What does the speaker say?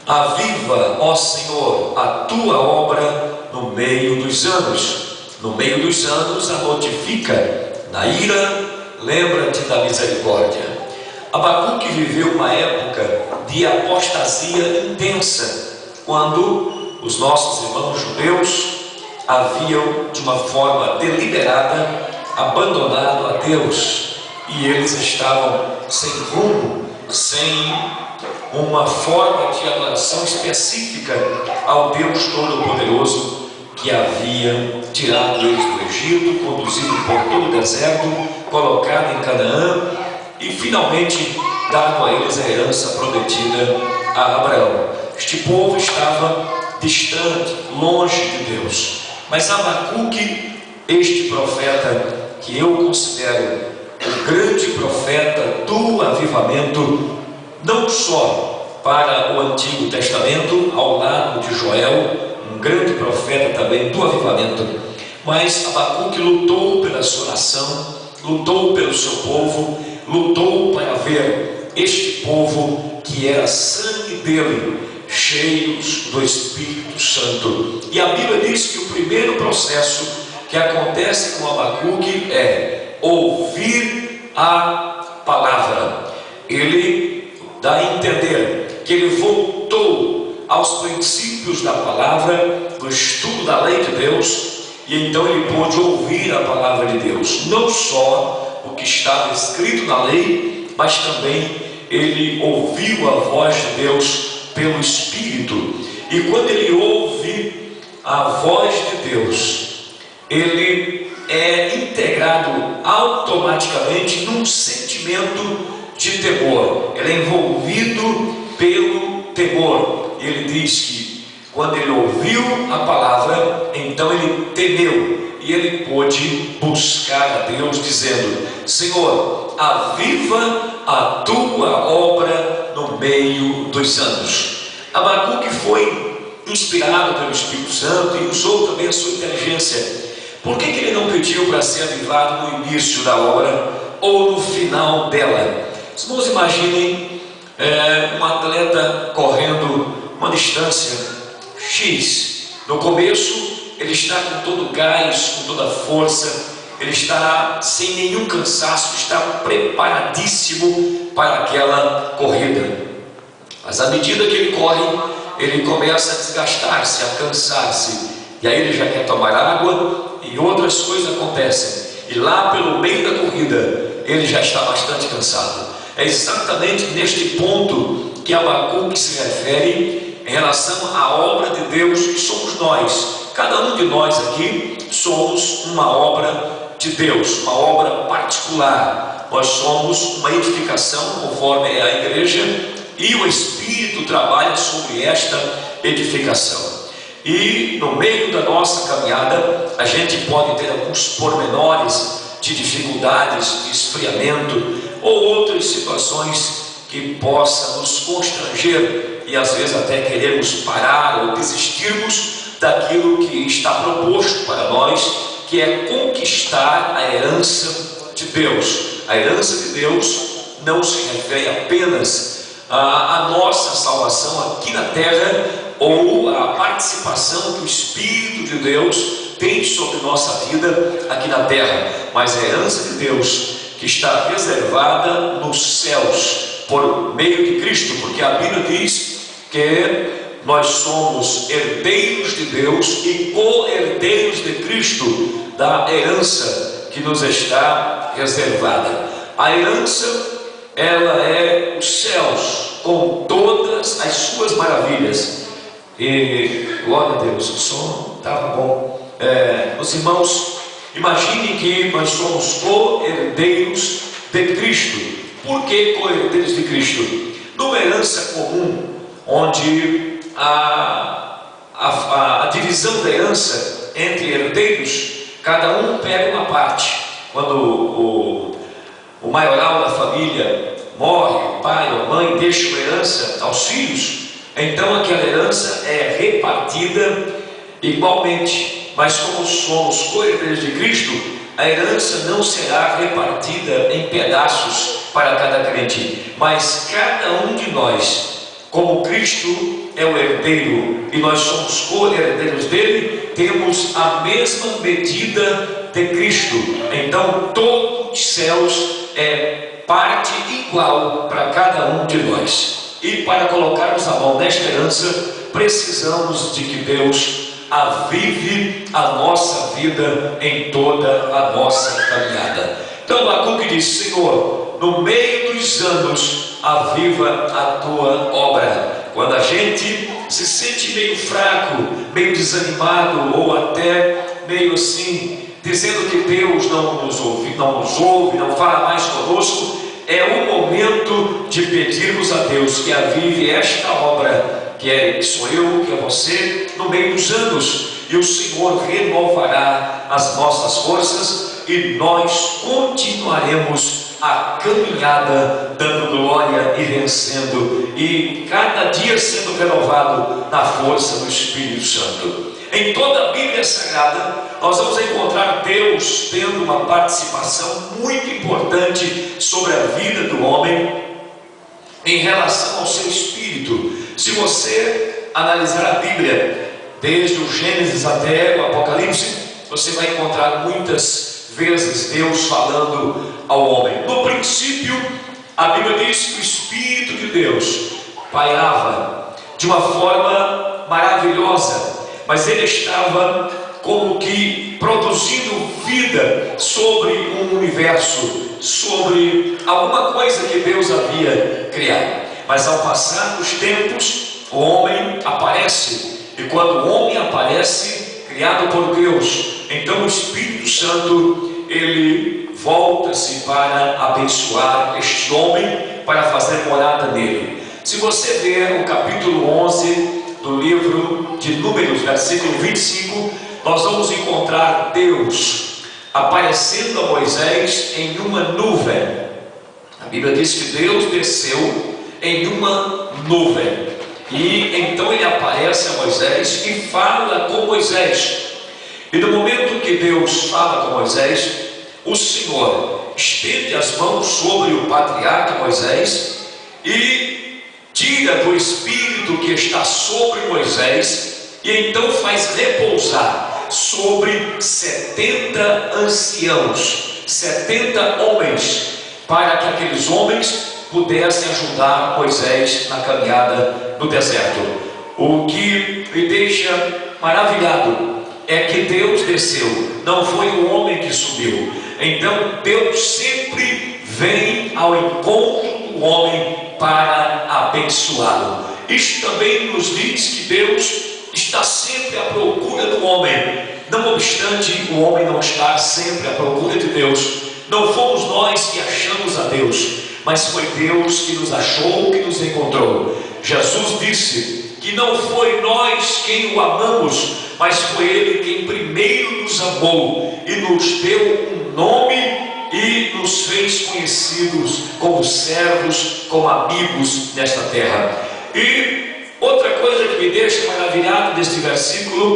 Aviva, ó Senhor, a tua obra no meio dos anos. No meio dos anos a notifica. Na ira, lembra-te da misericórdia. Abacuque viveu uma época de apostasia intensa, quando os nossos irmãos judeus haviam, de uma forma deliberada, abandonado a Deus, e eles estavam sem rumo, sem uma forma de adoração específica ao Deus Todo-Poderoso, que havia tirado eles do Egito, conduzido por todo o deserto, colocado em Canaã e finalmente dado a eles a herança prometida a Abraão. Este povo estava distante, longe de Deus. Mas Abacuque, este profeta que eu considero o grande profeta do avivamento, não só para o Antigo Testamento, ao lado de Joel, um grande profeta também do avivamento, mas Abacuque lutou pela sua nação, lutou pelo seu povo, lutou para ver este povo que era sangue dele, cheios do Espírito Santo. E a Bíblia diz que o primeiro processo que acontece com Abacuque é ouvir a palavra. Ele dá a entender que ele voltou aos princípios da palavra, do estudo da lei de Deus, e então ele pôde ouvir a palavra de Deus, não só o que estava escrito na lei, mas também ele ouviu a voz de Deus pelo Espírito. E quando ele ouve a voz de Deus, ele é integrado automaticamente num sentimento de temor. Ele é envolvido pelo temor. Ele diz que quando ele ouviu a palavra, então ele temeu, e ele pôde buscar a Deus dizendo: Senhor, aviva a tua obra no meio dos anos. Abacuque foi inspirado pelo Espírito Santo e usou também a sua inteligência. Por que ele não pediu para ser avivado no início da obra ou no final dela? Os irmãos, imaginem um atleta correndo uma distância X. No começo ele está com todo o gás, com toda a força, ele está sem nenhum cansaço, está preparadíssimo para aquela corrida. Mas à medida que ele corre, ele começa a desgastar-se, a cansar-se, e aí ele já quer tomar água e outras coisas acontecem, e lá pelo meio da corrida ele já está bastante cansado. É exatamente neste ponto que Abacuque se refere em relação à obra de Deus, que somos nós. Cada um de nós aqui somos uma obra de Deus, uma obra particular. Nós somos uma edificação conforme é a igreja, e o Espírito trabalha sobre esta edificação. E no meio da nossa caminhada a gente pode ter alguns pormenores de dificuldades, de esfriamento ou outras situações que possam nos constranger e às vezes até queremos parar ou desistirmos daquilo que está proposto para nós, que é conquistar a herança de Deus. A herança de Deus não se refere apenas à nossa salvação aqui na terra, ou a participação que o Espírito de Deus tem sobre nossa vida aqui na terra, mas a herança de Deus que está reservada nos céus por meio de Cristo, porque a Bíblia diz que nós somos herdeiros de Deus e co-herdeiros de Cristo, da herança que nos está reservada. A herança, ela é os céus com todas as suas maravilhas. E glória a Deus, o som estava bom. Os irmãos, imaginem que nós somos co-herdeiros de Cristo. Por que co-herdeiros de Cristo? Numa herança comum, onde a divisão da herança entre herdeiros, cada um pega uma parte. Quando o maioral da família morre, o pai ou a mãe deixa uma herança aos filhos, então aquela herança é repartida igualmente. Mas como somos co-herdeiros de Cristo, a herança não será repartida em pedaços para cada crente, mas cada um de nós Como Cristo é o herdeiro e nós somos co-herdeiros dele, temos a mesma medida de Cristo. Então todos os céus é parte igual para cada um de nós. E para colocarmos a mão nesta herança, precisamos de que Deus avive a nossa vida em toda a nossa caminhada. Então Abacuque diz: Senhor, no meio dos anos, aviva a tua obra. Quando a gente se sente meio fraco, meio desanimado, ou até meio assim, dizendo que Deus não nos ouve, não fala mais conosco, é o momento de pedirmos a Deus que avive esta obra, que sou eu, que é você, no meio dos anos, e o Senhor renovará as nossas forças e nós continuaremos a caminhada dando glória e vencendo, e cada dia sendo renovado na força do Espírito Santo. Em toda a Bíblia Sagrada nós vamos encontrar Deus tendo uma participação muito importante sobre a vida do homem em relação ao seu espírito. Se você analisar a Bíblia desde o Gênesis até o Apocalipse, você vai encontrar muitas vezes Deus falando ao homem. No princípio, a Bíblia diz que o Espírito de Deus pairava de uma forma maravilhosa, mas ele estava como que produzindo vida sobre um universo, sobre alguma coisa que Deus havia criado. Mas ao passar dos tempos, o homem aparece, e quando o homem aparece, criado por Deus, então o Espírito Santo, ele volta-se para abençoar este homem, para fazer morada nele. Se você ver o capítulo 11 do livro de Números, versículo 25, nós vamos encontrar Deus aparecendo a Moisés em uma nuvem. A Bíblia diz que Deus desceu em uma nuvem, e então ele aparece a Moisés e fala com Moisés. E no momento que Deus fala com Moisés, o Senhor estende as mãos sobre o patriarca Moisés e tira do espírito que está sobre Moisés, e então faz repousar sobre 70 anciãos, 70 homens, para que aqueles homens pudessem ajudar Moisés na caminhada no deserto. O que me deixa maravilhado é que Deus desceu, não foi o homem que subiu. Então Deus sempre vem ao encontro do homem para abençoá-lo. Isto também nos diz que Deus está sempre à procura do homem. Não obstante o homem não estar sempre à procura de Deus, não fomos nós que achamos a Deus, mas foi Deus que nos achou, que nos encontrou. Jesus disse que não foi nós quem o amamos, mas foi Ele quem primeiro nos amou e nos deu um nome e nos fez conhecidos como servos, como amigos nesta terra. E outra coisa que me deixa maravilhado neste versículo